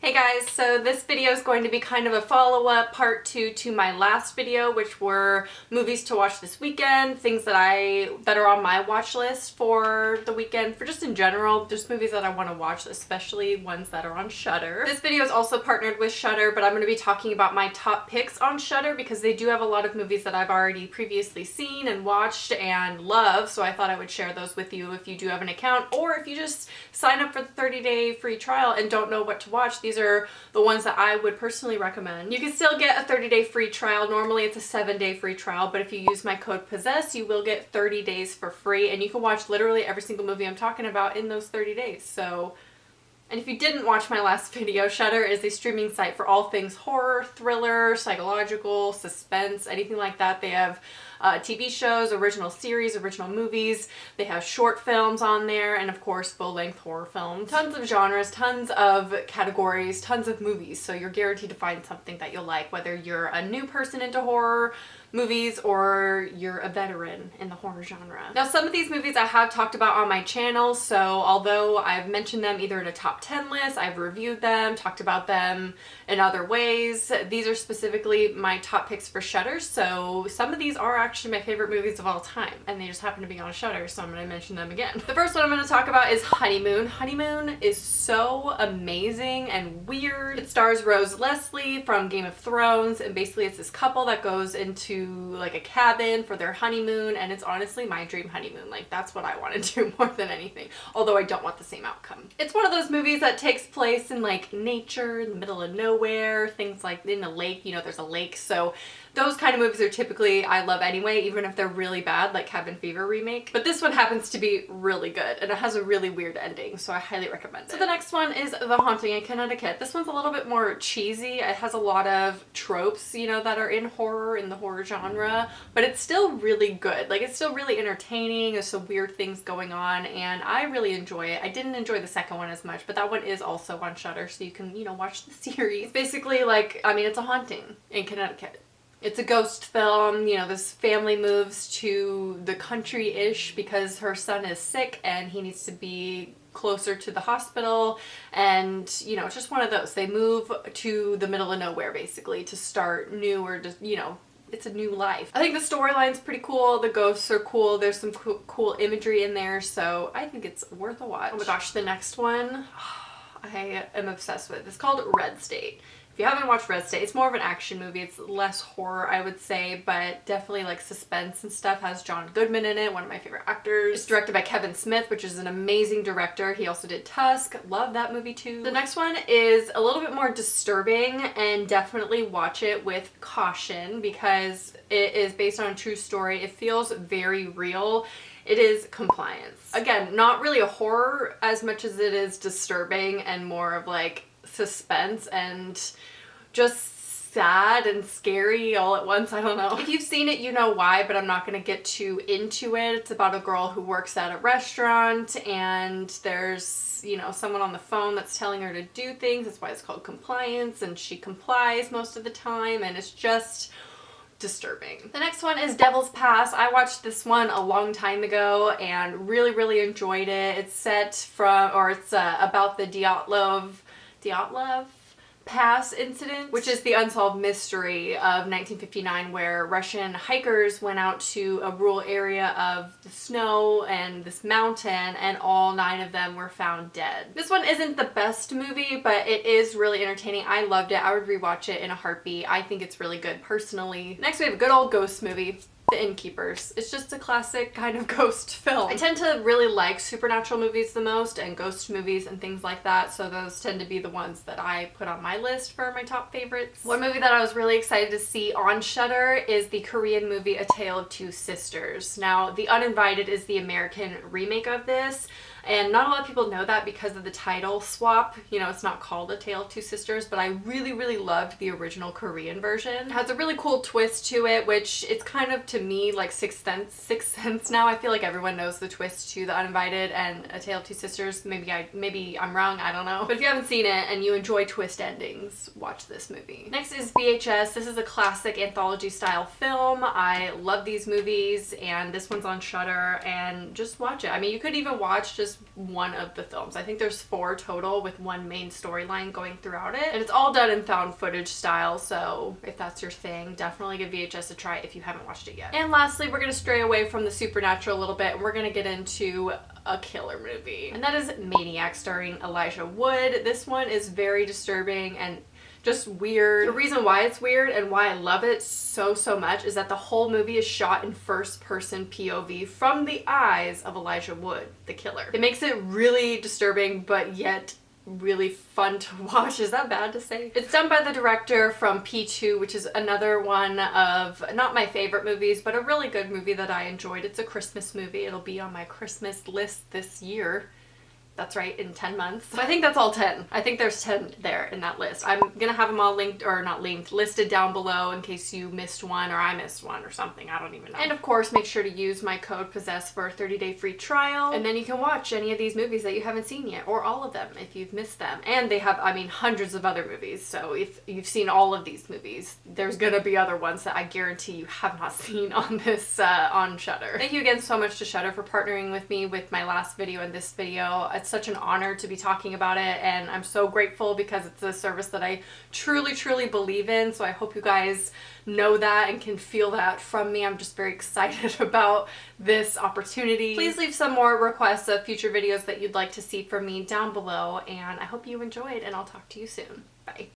Hey guys, so this video is going to be kind of a follow-up, part 2 to my last video, which were movies to watch this weekend, things that are on my watch list for the weekend, for just in general, just movies that I want to watch, especially ones that are on Shudder. This video is also partnered with Shudder, but I'm going to be talking about my top picks on Shudder because they do have a lot of movies that I've already previously seen and watched and love, so I thought I would share those with you if you do have an account, or if you just sign up for the 30-day free trial and don't know what to watch. These are the ones that I would personally recommend. You can still get a 30-day free trial. Normally it's a 7-day free trial, but if you use my code POSSESS, you will get 30 days for free, and you can watch literally every single movie I'm talking about in those 30 days. So, and if you didn't watch my last video, Shudder is a streaming site for all things horror, thriller, psychological, suspense, anything like that. They have TV shows, original series, original movies. They have short films on there, and of course full-length horror films. Tons of genres, tons of categories, tons of movies, so you're guaranteed to find something that you'll like, whether you're a new person into horror movies or you're a veteran in the horror genre. Now, some of these movies I have talked about on my channel, so although I've mentioned them either in a top 10 list, I've reviewed them, talked about them in other ways, these are specifically my top picks for Shudder, so some of these are actually my favorite movies of all time, and they just happen to be on Shudder, so I'm going to mention them again. The first one I'm going to talk about is Honeymoon. Honeymoon is so amazing and weird. It stars Rose Leslie from Game of Thrones, and basically it's this couple that goes into like a cabin for their honeymoon, and it's honestly my dream honeymoon. Like, that's what I want to do more than anything, although I don't want the same outcome. It's one of those movies that takes place in like nature, in the middle of nowhere, things like in a lake, you know, there's a lake, so those kind of movies are typically I love anyway, even if they're really bad, like Cabin Fever remake. But this one happens to be really good, and it has a really weird ending, so I highly recommend it. So the next one is The Haunting in Connecticut. This one's a little bit more cheesy. It has a lot of tropes, you know, that are in horror, in the horror genre, but it's still really good. Like, it's still really entertaining. There's some weird things going on, and I really enjoy it. I didn't enjoy the second one as much, but that one is also on Shudder, so you can, you know, watch the series. It's basically like, I mean, it's a haunting in Connecticut. It's a ghost film. You know, this family moves to the country-ish because her son is sick and he needs to be closer to the hospital, and you know, it's just one of those. They move to the middle of nowhere basically to start new, or just, you know, it's a new life. I think the storyline's pretty cool. The ghosts are cool. There's some cool imagery in there, so I think it's worth a watch. Oh my gosh, the next one I am obsessed with. It's called Red State. If you haven't watched Red State, it's more of an action movie. It's less horror, I would say, but definitely like suspense and stuff. Has John Goodman in it, one of my favorite actors. It's directed by Kevin Smith, which is an amazing director. He also did Tusk. Love that movie too. The next one is a little bit more disturbing, and definitely watch it with caution because it is based on a true story. It feels very real. It is Compliance. Again, not really a horror as much as it is disturbing and more of like suspense and just sad and scary all at once. I don't know. If you've seen it, you know why, but I'm not going to get too into it. It's about a girl who works at a restaurant, and there's, you know, someone on the phone that's telling her to do things. That's why it's called Compliance, and she complies most of the time, and it's just disturbing. The next one is Devil's Pass. I watched this one a long time ago and really enjoyed it. It's set from, or it's about the Dyatlov Pass incident, which is the unsolved mystery of 1959, where Russian hikers went out to a rural area of the snow and this mountain, and all 9 of them were found dead. This one isn't the best movie, but it is really entertaining. I loved it. I would rewatch it in a heartbeat. I think it's really good personally. Next we have a good old ghost movie, The Innkeepers. It's just a classic kind of ghost film. I tend to really like supernatural movies the most, and ghost movies and things like that, so those tend to be the ones that I put on my list for my top favorites. One movie that I was really excited to see on Shudder is the Korean movie A Tale of Two Sisters. Now, The Uninvited is the American remake of this, and not a lot of people know that because of the title swap. You know, it's not called A Tale of Two Sisters, but I really loved the original Korean version. It has a really cool twist to it, which it's kind of, to me, like Sixth Sense now. I feel like everyone knows the twist to The Uninvited and A Tale of Two Sisters. Maybe I'm wrong, I don't know. But if you haven't seen it and you enjoy twist endings, watch this movie. Next is VHS. This is a classic anthology style film. I love these movies, and this one's on Shudder, and just watch it. I mean, you could even watch just just one of the films. I think there's 4 total with one main storyline going throughout it. And it's all done in found footage style, so if that's your thing, definitely give VHS a try if you haven't watched it yet. And lastly, we're gonna stray away from the supernatural a little bit, and we're gonna get into a killer movie. And that is Maniac, starring Elijah Wood. This one is very disturbing and just weird. The reason why it's weird and why I love it so much is that the whole movie is shot in first person POV from the eyes of Elijah Wood, the killer. It makes it really disturbing, but yet really fun to watch. Is that bad to say? It's done by the director from P2, which is another one of not my favorite movies, but a really good movie that I enjoyed. It's a Christmas movie. It'll be on my Christmas list this year. That's right, in 10 months. So I think that's all 10. I think there's 10 there in that list. I'm gonna have them all linked, or not linked, listed down below in case you missed one or I missed one or something. I don't even know. And of course, make sure to use my code POSSESS for a 30-day free trial. And then you can watch any of these movies that you haven't seen yet, or all of them if you've missed them. And they have, I mean, hundreds of other movies. So if you've seen all of these movies, there's gonna be other ones that I guarantee you have not seen on this, on Shudder. Thank you again so much to Shudder for partnering with me with my last video and this video. It's such an honor to be talking about it, and I'm so grateful because it's a service that I truly believe in. So I hope you guys know that and can feel that from me. I'm just very excited about this opportunity. Please leave some more requests of future videos that you'd like to see from me down below, and I hope you enjoyed, and I'll talk to you soon. Bye.